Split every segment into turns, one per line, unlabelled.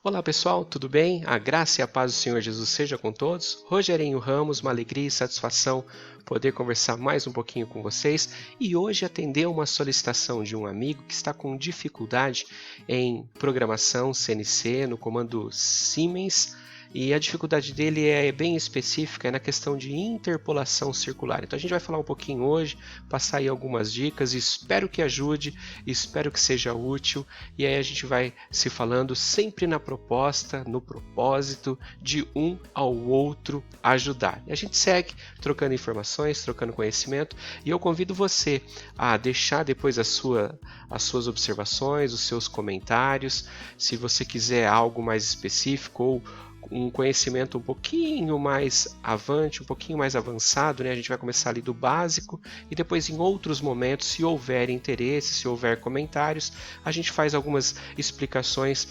Olá pessoal, tudo bem? A graça e a paz do Senhor Jesus seja com todos. Rogerinho Ramos, uma alegria e satisfação poder conversar mais um pouquinho com vocês e hoje atender uma solicitação de um amigo que está com dificuldade em programação CNC no comando Siemens. E a dificuldade dele é bem específica, é na questão de interpolação circular. Então a gente vai falar um pouquinho hoje, passar aí algumas dicas, espero que ajude, espero que seja útil, e aí a gente vai se falando sempre na proposta, no propósito de um ao outro ajudar. E a gente segue trocando informações, trocando conhecimento, e eu convido você a deixar depois as suas observações, os seus comentários, se você quiser algo mais específico ou um conhecimento um pouquinho mais avante, um pouquinho mais avançado, né? A gente vai começar ali do básico e depois em outros momentos, se houver interesse, se houver comentários, a gente faz algumas explicações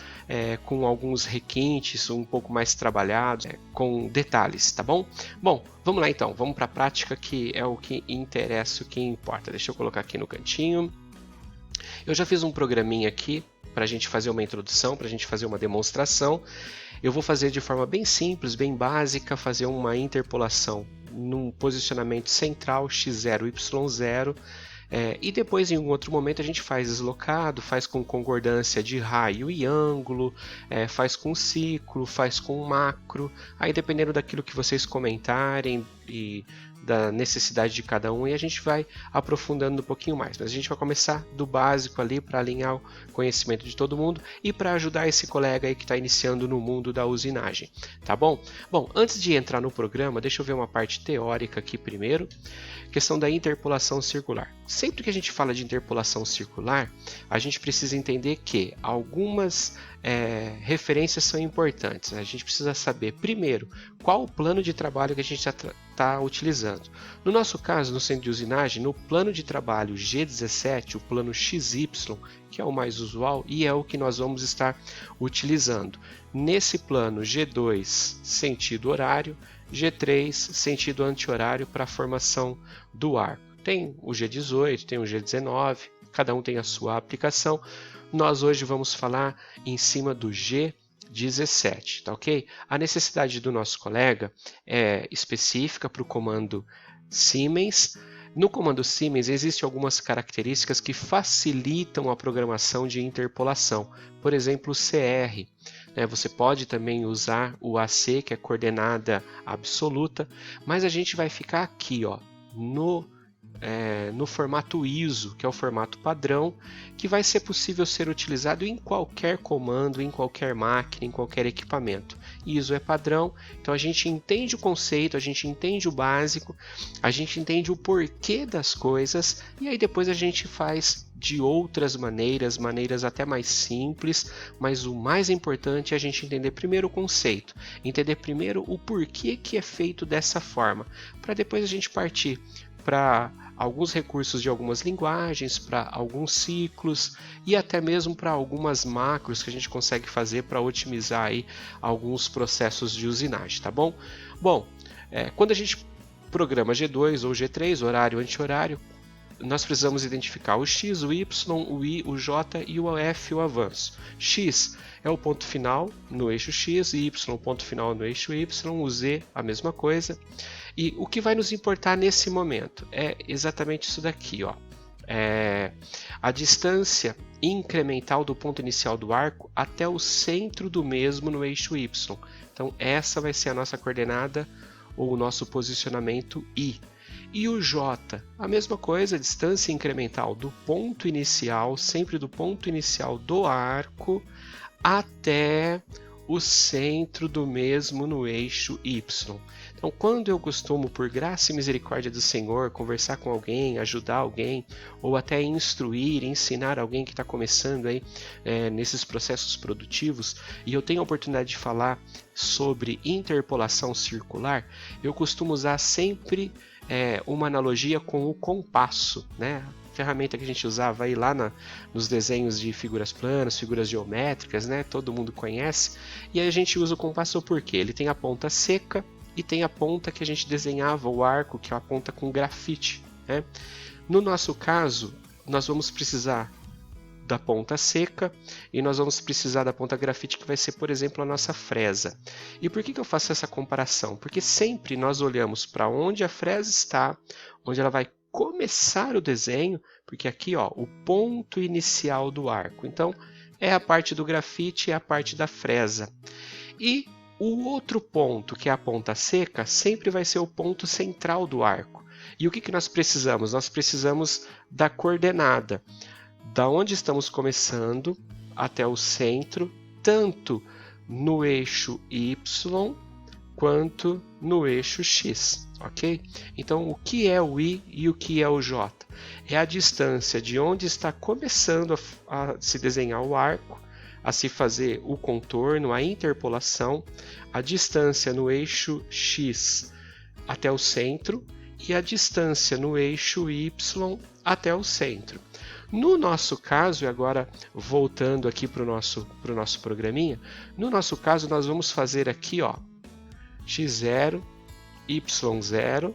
com alguns requintes um pouco mais trabalhados, com detalhes, tá bom? Bom, vamos lá então, vamos para a prática que é o que interessa, o que importa. Deixa eu colocar aqui no cantinho. Eu já fiz um programinha aqui para a gente fazer uma introdução, para a gente fazer uma demonstração. Eu vou fazer de forma bem simples, bem básica, fazer uma interpolação num posicionamento central x0, y0, e depois em um outro momento a gente faz deslocado, faz com concordância de raio e ângulo, faz com ciclo, faz com macro, aí dependendo daquilo que vocês comentarem e da necessidade de cada um, e a gente vai aprofundando um pouquinho mais. Mas a gente vai começar do básico ali para alinhar o conhecimento de todo mundo e para ajudar esse colega aí que está iniciando no mundo da usinagem, tá bom? Bom, antes de entrar no programa, deixa eu ver uma parte teórica aqui primeiro. Questão da interpolação circular. Sempre que a gente fala de interpolação circular, a gente precisa entender que algumas referências são importantes. A gente precisa saber, primeiro, qual o plano de trabalho que a gente está utilizando. No nosso caso, no centro de usinagem, no plano de trabalho G17, o plano XY, que é o mais usual e é o que nós vamos estar utilizando. Nesse plano G2, sentido horário, G3, sentido anti-horário para a formação do arco. Tem o G18, tem o G19, cada um tem a sua aplicação. Nós hoje vamos falar em cima do G17, tá ok? A necessidade do nosso colega é específica para o comando Siemens. No comando Siemens existem algumas características que facilitam a programação de interpolação. Por exemplo, o CR. Você pode também usar o AC, que é coordenada absoluta, mas a gente vai ficar aqui ó, no formato ISO, que é o formato padrão, que vai ser possível ser utilizado em qualquer comando, em qualquer máquina, em qualquer equipamento. ISO é padrão, então a gente entende o conceito, a gente entende o básico, a gente entende o porquê das coisas e aí depois a gente faz de outras maneiras até mais simples, mas o mais importante é a gente entender primeiro o conceito, entender primeiro o porquê que é feito dessa forma, para depois a gente partir para alguns recursos de algumas linguagens, para alguns ciclos e até mesmo para algumas macros que a gente consegue fazer para otimizar aí alguns processos de usinagem, tá bom? Bom, quando a gente programa G2 ou G3, horário anti-horário, nós precisamos identificar o X, o Y, o I, o J e o F, o avanço. X é o ponto final no eixo X, Y o ponto final no eixo Y, o Z a mesma coisa. E o que vai nos importar nesse momento é exatamente isso daqui, ó. A distância incremental do ponto inicial do arco até o centro do mesmo no eixo Y. Então essa vai ser a nossa coordenada ou o nosso posicionamento I. E o J, a mesma coisa, a distância incremental do ponto inicial, sempre do ponto inicial do arco, até o centro do mesmo no eixo Y. Então, quando eu costumo, por graça e misericórdia do Senhor, conversar com alguém, ajudar alguém, ou até instruir, ensinar alguém que está começando aí nesses processos produtivos, e eu tenho a oportunidade de falar sobre interpolação circular, eu costumo usar sempre uma analogia com o compasso, né? Ferramenta que a gente usava aí lá nos desenhos de figuras planas, figuras geométricas, né? Todo mundo conhece. E aí a gente usa o compasso porque ele tem a ponta seca e tem a ponta que a gente desenhava o arco, que é a ponta com grafite, né? No nosso caso, nós vamos precisar da ponta seca e nós vamos precisar da ponta grafite, que vai ser, por exemplo, a nossa fresa. E por que eu faço essa comparação? Porque sempre nós olhamos para onde a fresa está, onde ela vai começar o desenho, porque aqui, ó, o ponto inicial do arco. Então, é a parte do grafite e a parte da fresa. E o outro ponto, que é a ponta seca, sempre vai ser o ponto central do arco. E o que nós precisamos? Nós precisamos da coordenada, da onde estamos começando até o centro, tanto no eixo Y quanto no eixo X, ok? Então, o que é o I e o que é o J? É a distância de onde está começando a se desenhar o arco, a se fazer o contorno, a interpolação, a distância no eixo X até o centro e a distância no eixo Y até o centro. No nosso caso, e agora voltando aqui para o nosso programinha, no nosso caso nós vamos fazer aqui, ó, x0, y0,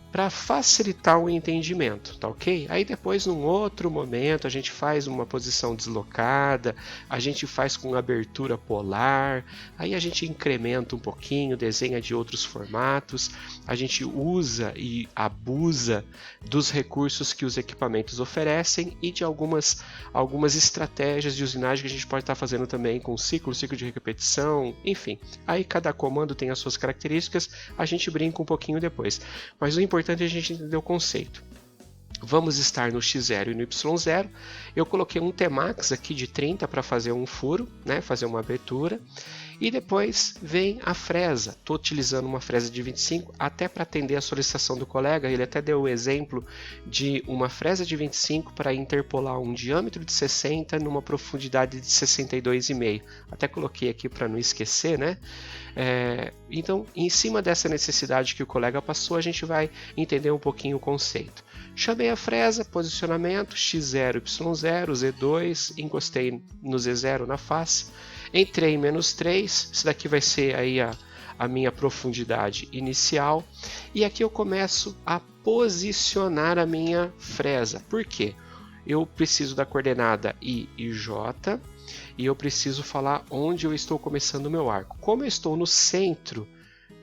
para facilitar o entendimento, tá ok? Aí depois, num outro momento, a gente faz uma posição deslocada, a gente faz com abertura polar, aí a gente incrementa um pouquinho, desenha de outros formatos, a gente usa e abusa dos recursos que os equipamentos oferecem e de algumas estratégias de usinagem que a gente pode estar fazendo também com ciclo de repetição, enfim. Aí cada comando tem as suas características, a gente brinca um pouquinho depois. Mas o importante é a gente entender o conceito. Vamos estar no x0 e no y0. Eu coloquei um Tmax aqui de 30 para fazer um furo, né, fazer uma abertura. E depois vem a fresa. Estou utilizando uma fresa de 25 até para atender a solicitação do colega. Ele até deu o exemplo de uma fresa de 25 para interpolar um diâmetro de 60 numa profundidade de 62,5. Até coloquei aqui para não esquecer, né? Então, em cima dessa necessidade que o colega passou, a gente vai entender um pouquinho o conceito. Chamei a fresa, posicionamento, x0, y0, z2, encostei no z0 na face. Entrei em -3, isso daqui vai ser aí a minha profundidade inicial. E aqui eu começo a posicionar a minha fresa. Por quê? Eu preciso da coordenada I e J e eu preciso falar onde eu estou começando o meu arco. Como eu estou no centro,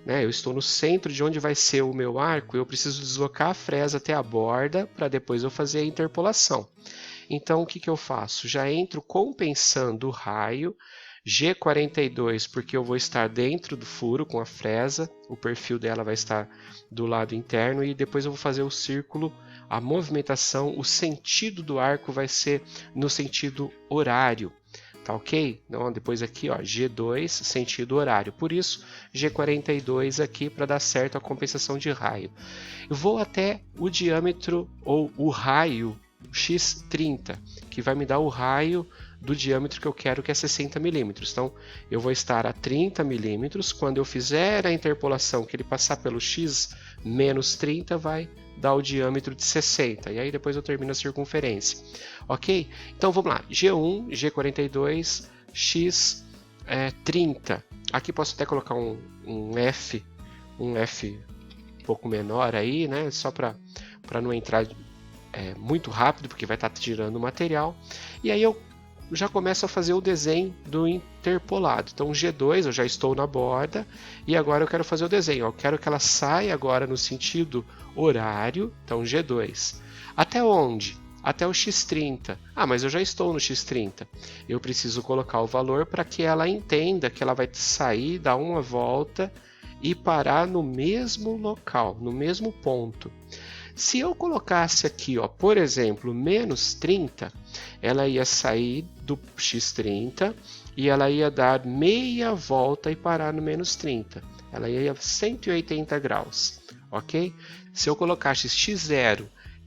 né, eu estou no centro de onde vai ser o meu arco, eu preciso deslocar a fresa até a borda para depois eu fazer a interpolação. Então o que eu faço? Já entro compensando o raio, G42 porque eu vou estar dentro do furo com a fresa, o perfil dela vai estar do lado interno e depois eu vou fazer o círculo, a movimentação, o sentido do arco vai ser no sentido horário, tá ok? Então depois aqui, ó, G2 sentido horário, por isso G42 aqui para dar certo a compensação de raio. Eu vou até o diâmetro ou o raio x30, que vai me dar o raio do diâmetro que eu quero, que é 60 milímetros. Então, eu vou estar a 30 milímetros. Quando eu fizer a interpolação, que ele passar pelo x menos 30, vai dar o diâmetro de 60. E aí depois eu termino a circunferência. Ok? Então, vamos lá. G1, G42, x30. Aqui posso até colocar um F um pouco menor aí, né? Só para não entrar muito rápido, porque vai estar tirando o material. E aí eu já começo a fazer o desenho do interpolado. Então G2 eu já estou na borda e agora eu quero fazer o desenho. Eu quero que ela saia agora no sentido horário. Então G2. Até onde? Até o x30. Ah, mas eu já estou no x30. Eu preciso colocar o valor para que ela entenda que ela vai sair, dar uma volta e parar no mesmo local, no mesmo ponto. Se eu colocasse aqui, ó, por exemplo, menos 30, ela ia sair do x30 e ela ia dar meia volta e parar no menos 30. Ela ia 180 graus, ok? Se eu colocasse x0,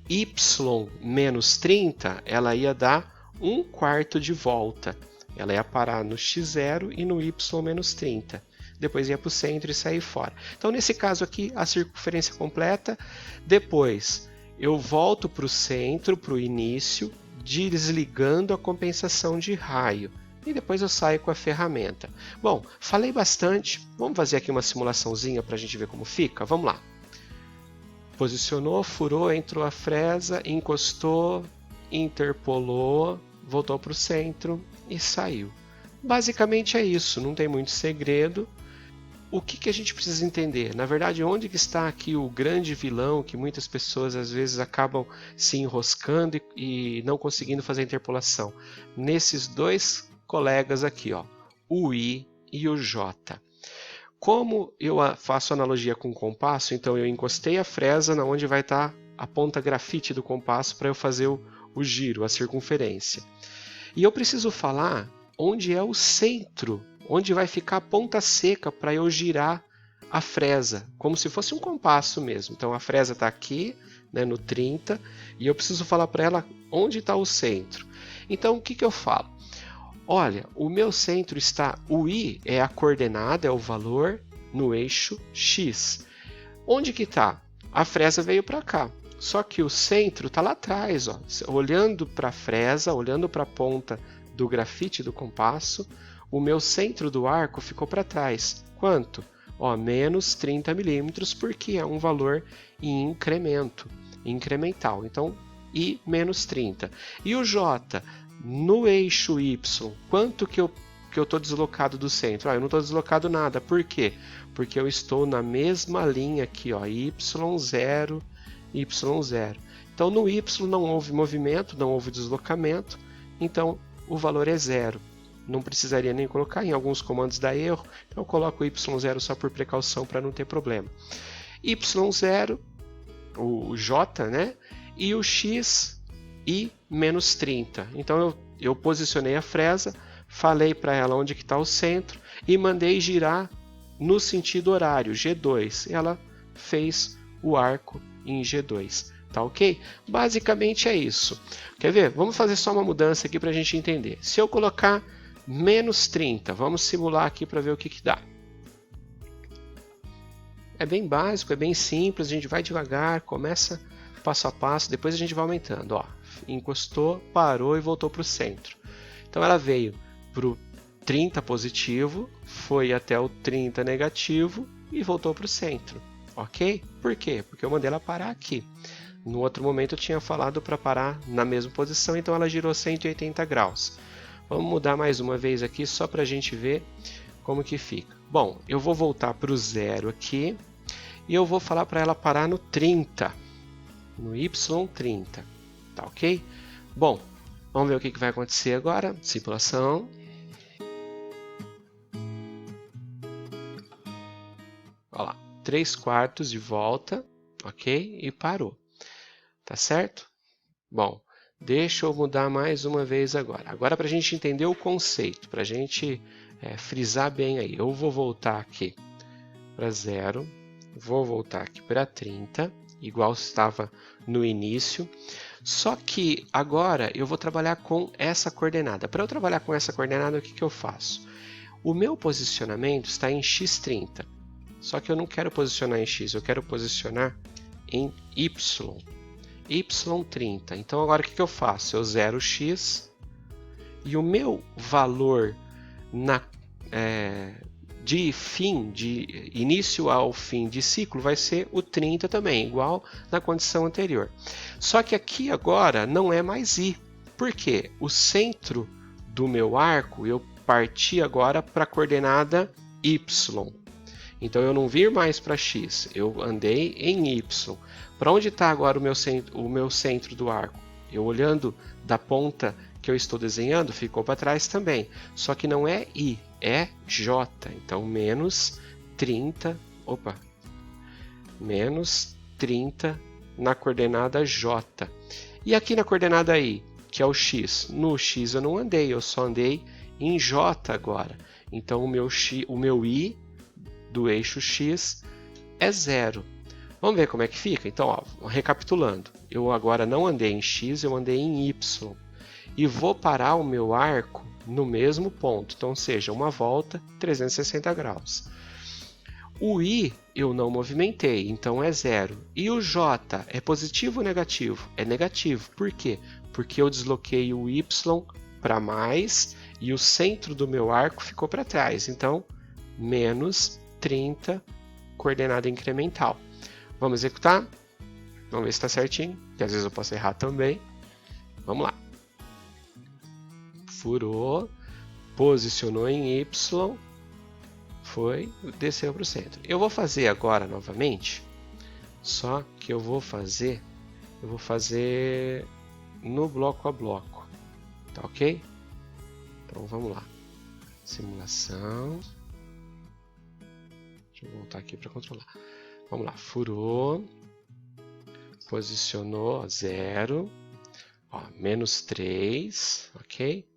y menos 30, ela ia dar 1/4 de volta. Ela ia parar no x0 e no y menos 30. Depois ia para o centro e sair fora. Então, nesse caso aqui, a circunferência completa. Depois, eu volto para o centro, para o início, desligando a compensação de raio. E depois eu saio com a ferramenta. Bom, falei bastante. Vamos fazer aqui uma simulaçãozinha para a gente ver como fica? Vamos lá. Posicionou, furou, entrou a fresa, encostou, interpolou, voltou para o centro e saiu. Basicamente é isso, não tem muito segredo. O que a gente precisa entender? Na verdade, onde que está aqui o grande vilão que muitas pessoas às vezes acabam se enroscando e não conseguindo fazer a interpolação? Nesses dois colegas aqui, ó, o I e o J. Como eu faço analogia com o compasso, então eu encostei a fresa na onde vai estar a ponta grafite do compasso para eu fazer o giro, a circunferência. E eu preciso falar onde é o centro, onde vai ficar a ponta seca para eu girar a fresa, como se fosse um compasso mesmo. Então a fresa está aqui, né, no 30, e eu preciso falar para ela onde está o centro. Então o que eu falo? Olha, o meu centro está, o I é a coordenada, é o valor no eixo X. Onde que está? A fresa veio para cá. Só que o centro está lá atrás, ó. Olhando para a fresa, olhando para a ponta do grafite do compasso, o meu centro do arco ficou para trás. Quanto? Ó, menos 30 milímetros, porque é um valor em incremento, incremental. Então, I menos 30. E o J, no eixo Y, quanto que eu estou deslocado do centro? Eu não estou deslocado nada. Por quê? Porque eu estou na mesma linha aqui, ó, Y0, Y0. Então, no Y não houve movimento, não houve deslocamento, então o valor é zero. Não precisaria nem colocar, em alguns comandos dá erro, então eu coloco o Y0 só por precaução para não ter problema. Y0, o J, né? E o X, I menos 30. Então eu posicionei a fresa, falei para ela onde que está o centro e mandei girar no sentido horário, G2. Ela fez o arco em G2. Tá ok? Basicamente é isso. Quer ver? Vamos fazer só uma mudança aqui para a gente entender. Se eu colocar menos 30, vamos simular aqui para ver o que dá. É bem básico, é bem simples, a gente vai devagar, começa passo a passo, depois a gente vai aumentando. Ó, encostou, parou e voltou para o centro. Então ela veio para o 30 positivo, foi até o 30 negativo e voltou para o centro. Ok? Por quê? Porque eu mandei ela parar aqui. No outro momento eu tinha falado para parar na mesma posição, então ela girou 180 graus. Vamos mudar mais uma vez aqui só para a gente ver como que fica. Bom, eu vou voltar para o zero aqui e eu vou falar para ela parar no 30, no Y30, tá ok? Bom, vamos ver o que vai acontecer agora. Simulação. Olha lá, 3/4 de volta, ok? E parou, tá certo? Bom, deixa eu mudar mais uma vez agora. Agora para a gente entender o conceito, para a gente frisar bem aí. Eu vou voltar aqui para 0, vou voltar aqui para 30, igual estava no início. Só que agora eu vou trabalhar com essa coordenada. Para eu trabalhar com essa coordenada, o que eu faço? O meu posicionamento está em x30. Só que eu não quero posicionar em x, eu quero posicionar em y. Y30. Então agora o que eu faço? Eu zero x e o meu valor de fim, de início ao fim de ciclo vai ser o 30 também, igual na condição anterior. Só que aqui agora não é mais i. Por quê? O centro do meu arco eu parti agora para a coordenada y. Então eu não vim mais para x, eu andei em y. Para onde está agora o meu centro do arco? Eu olhando da ponta que eu estou desenhando, ficou para trás também. Só que não é i, é j. Então menos 30, menos 30 na coordenada j. E aqui na coordenada i, que é o x. No x eu não andei, eu só andei em j agora. Então o meu i do eixo x é 0. Vamos ver como é que fica? Então, ó, recapitulando, eu agora não andei em x, eu andei em y. E vou parar o meu arco no mesmo ponto, então seja uma volta 360 graus. O i eu não movimentei, então é 0. E o j é positivo ou negativo? É negativo. Por quê? Porque eu desloquei o y para mais e o centro do meu arco ficou para trás. Então, menos 30, coordenada incremental. Vamos executar? Vamos ver se está certinho, que às vezes eu posso errar também. Vamos lá. furou, posicionou em Y, foi, desceu para o centro. Eu vou fazer agora novamente, só que eu vou fazer no bloco a bloco, tá ok? Então vamos lá, simulação, deixa eu voltar aqui para controlar. Vamos lá, furou, posicionou 0, ó, menos 3, ok?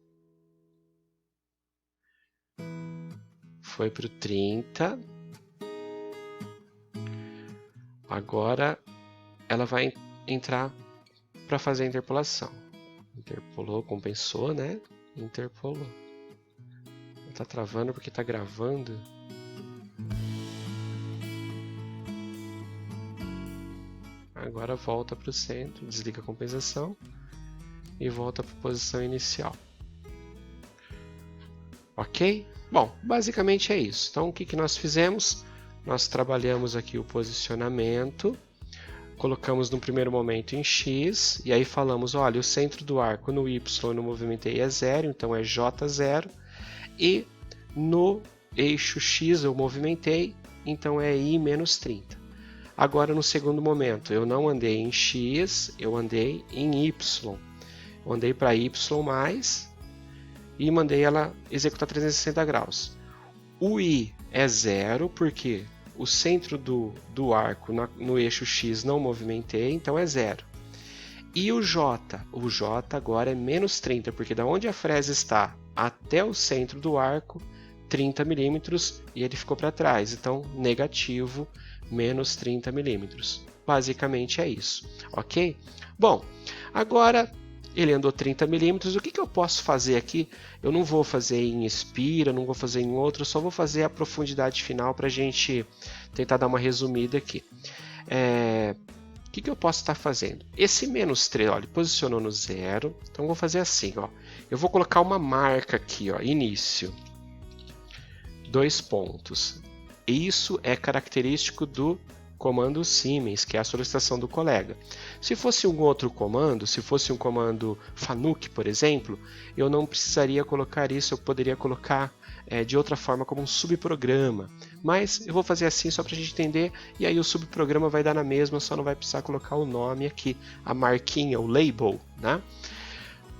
Foi para o 30. Agora ela vai entrar para fazer a interpolação. Interpolou, compensou, né? Interpolou. Tá travando porque tá gravando. Agora volta para o centro, desliga a compensação e volta para a posição inicial. Ok? Bom, basicamente é isso. Então, o que nós fizemos? Nós trabalhamos aqui o posicionamento, colocamos no primeiro momento em X, e aí falamos, olha, o centro do arco no Y eu não movimentei é 0, então é J0, e no eixo X eu movimentei, então é I menos 30. Agora, no segundo momento, eu não andei em X, eu andei em Y. Eu andei para Y+, e mandei ela executar 360 graus. O I é 0, porque o centro do arco no eixo X não movimentei, então é 0. E o J agora é menos 30, porque da onde a fresa está até o centro do arco, 30 milímetros, e ele ficou para trás, então negativo, menos 30 milímetros. Basicamente é isso, ok? Bom, agora ele andou 30 milímetros, o que eu posso fazer aqui? Eu não vou fazer em Espira, não vou fazer em outro, só vou fazer a profundidade final para a gente tentar dar uma resumida aqui. O que eu posso estar fazendo? Esse menos 3, ó, ele posicionou no 0, então eu vou fazer assim, ó. Eu vou colocar uma marca aqui, ó, início, 2 pontos. Isso é característico do comando Siemens, que é a solicitação do colega. Se fosse um outro comando, se fosse um comando Fanuc, por exemplo, eu não precisaria colocar isso, eu poderia colocar de outra forma como um subprograma. Mas eu vou fazer assim só para a gente entender, e aí o subprograma vai dar na mesma, só não vai precisar colocar o nome aqui, a marquinha, o label, né?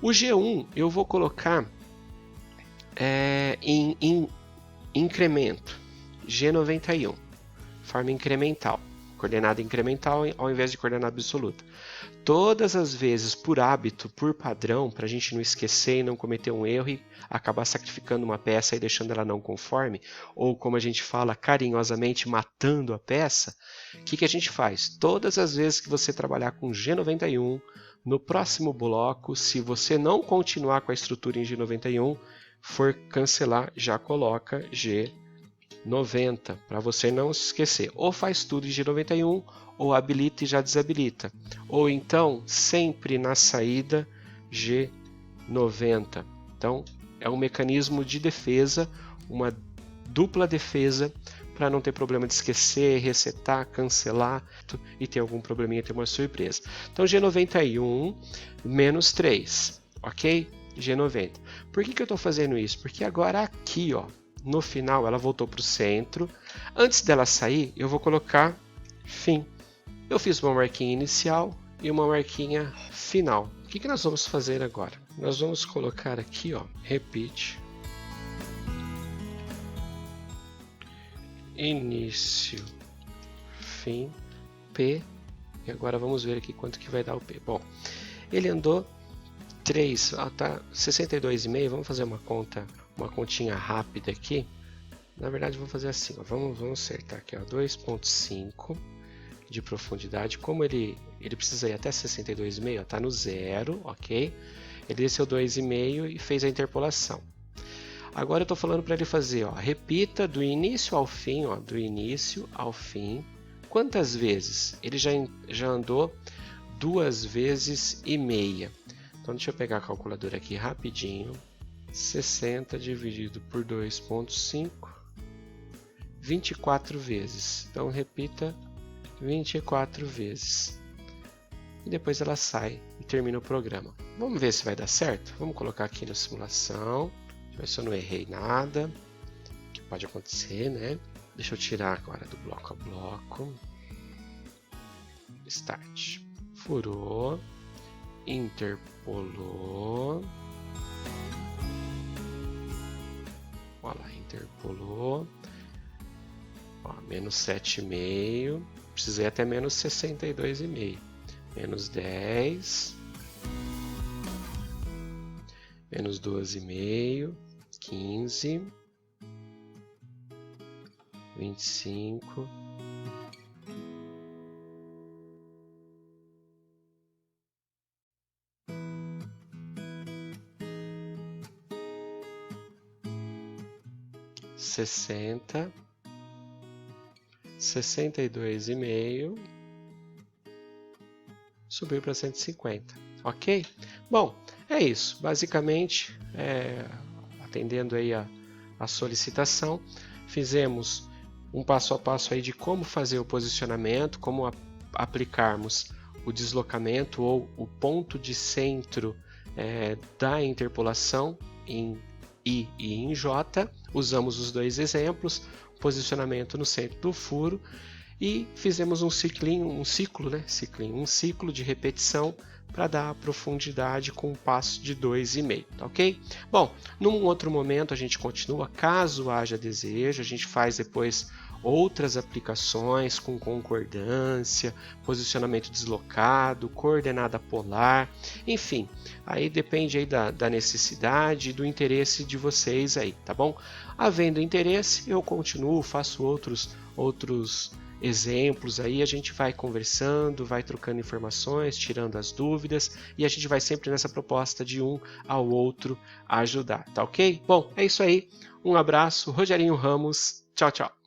O G1 eu vou colocar em incremento, G91, forma incremental. Coordenada incremental ao invés de coordenada absoluta. Todas as vezes, por hábito, por padrão, para a gente não esquecer e não cometer um erro e acabar sacrificando uma peça e deixando ela não conforme, ou como a gente fala carinhosamente, matando a peça, o que a gente faz? Todas as vezes que você trabalhar com G91, no próximo bloco, se você não continuar com a estrutura em G91, for cancelar, já coloca G90, para você não se esquecer. Ou faz tudo em G91, ou habilita e já desabilita. Ou então, sempre na saída, G90. Então, é um mecanismo de defesa, uma dupla defesa, para não ter problema de esquecer, resetar, cancelar e ter algum probleminha, ter uma surpresa. Então, G91 menos 3, ok? G90. Por que eu estou fazendo isso? Porque agora aqui, ó, no final, ela voltou para o centro. Antes dela sair, eu vou colocar fim. Eu fiz uma marquinha inicial e uma marquinha final. O que nós vamos fazer agora? Nós vamos colocar aqui, ó, repeat, início, fim, P. E agora vamos ver aqui quanto que vai dar o P. Bom, ele andou 3, tá 62,5. Vamos fazer uma continha rápida aqui. Na verdade, vamos fazer assim, ó. Vamos acertar aqui, ó, 2,5 de profundidade. Como ele precisa ir até 62,5, tá no 0, ok? Ele desceu 2,5 e fez a interpolação. Agora eu estou falando para ele fazer, ó, repita do início ao fim, ó, do início ao fim. Quantas vezes? Ele já andou 2,5 vezes. Então deixa eu pegar a calculadora aqui rapidinho. 60 dividido por 2,5, 24 vezes. Então repita 24 vezes. E depois ela sai e termina o programa. Vamos ver se vai dar certo? Vamos colocar aqui na simulação. Deixa eu ver se eu não errei nada. Que pode acontecer, né? Deixa eu tirar agora do bloco a bloco. Start. Furou. Interpolou. Olha lá, interpolou. Ó, menos 7,5. Precisei até menos 62,5. Menos 10. Menos 12,5. 15. 25. Sessenta, 62,5, subiu para 150, ok? Bom, é isso. Basicamente, atendendo aí a solicitação, fizemos um passo a passo aí de como fazer o posicionamento, como aplicarmos o deslocamento ou o ponto de centro da interpolação em I e em J. Usamos os dois exemplos, posicionamento no centro do furo, e fizemos um ciclo de repetição para dar profundidade com um passo de 2,5, tá ok? Bom, num outro momento a gente continua, caso haja desejo, a gente faz depois outras aplicações com concordância, posicionamento deslocado, coordenada polar, enfim, aí depende aí da necessidade e do interesse de vocês aí, tá bom? Havendo interesse, eu continuo, faço outros exemplos aí, a gente vai conversando, vai trocando informações, tirando as dúvidas, e a gente vai sempre nessa proposta de um ao outro ajudar, tá ok? Bom, é isso aí, um abraço, Rogerinho Ramos, tchau, tchau!